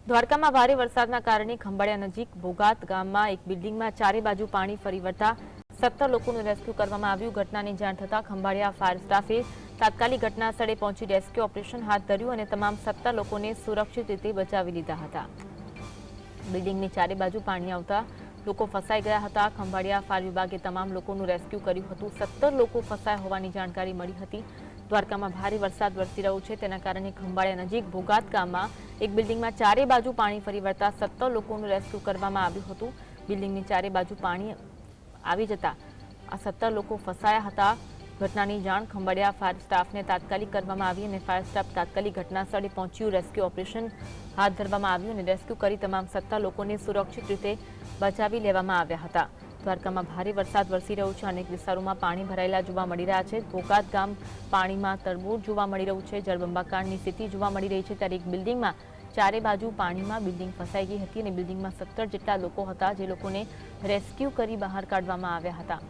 દ્વારકામાં ભારે વરસાદના કારણે ખંભાળિયા નજીક ભોગાત ગામમાં એક બિલ્ડિંગમાં ચારે બાજુ પાણી ફરી વળતા 17 લોકોનું રેસ્ક્યુ કરવામાં આવ્યું। ઘટનાની જાણ થતાં ખંભાળિયા ફાયર સ્ટાફે તાત્કાલિક ઘટના સ્થળે પહોંચી રેસ્ક્યુ ઓપરેશન હાથ ધર્યું અને તમામ 17 લોકોને સુરક્ષિત રીતે બચાવી લીધા હતા। બિલ્ડિંગની ચારે બાજુ પાણી આવતા લોકો ફસાઈ ગયા હતા। ખંભાળિયા ફાયર વિભાગે તમામ લોકોનું રેસ્ક્યુ કર્યું હતું। 17 લોકો ફસાયા હોવાની જાણકારી મળી હતી। દ્વારકામાં ભારે વરસાદ વરસી રહ્યો છે, તેના કારણે ખંભાળિયા નજીક ભોગાત ગામમાં એક બિલ્ડિંગમાં ચારે બાજુ પાણી ફરી વળતા 17 લોકોનું રેસ્ક્યુ કરવામાં આવ્યું હતું। બિલ્ડિંગની ચારે બાજુ પાણી આવી જતા આ 17 લોકો ફસાયા હતા। ઘટનાની જાણ ખંભાળિયા ફાયર સ્ટાફને તાત્કાલિક કરવામાં આવી અને ફાયર સ્ટાફ તાત્કાલિક ઘટના સ્થળે પહોંચ્યું। રેસ્ક્યુ ઓપરેશન હાથ ધરવામાં આવ્યું અને રેસ્ક્યુ કરી તમામ 17 લોકોને સુરક્ષિત રીતે બચાવી લેવામાં આવ્યા હતા। દ્વારકામાં ભારે વરસાદ વરસી રહ્યો છે। અનેક વિસ્તારોમાં પાણી ભરાયેલા જોવા મળી રહ્યા છે। ભોગાત ગામ પાણીમાં તરબોળ જોવા મળી રહ્યું છે। જળબંબાકારની સ્થિતિ જોવા મળી રહી છે, ત્યારે એક બિલ્ડિંગમાં ચારે બાજુ પાણીમાં બિલ્ડિંગ ફસાઈ ગઈ હતી અને બિલ્ડિંગમાં 17 જેટલા લોકો હતા, જે લોકોને રેસ્ક્યુ કરી બહાર કાઢવામાં આવ્યા હતા।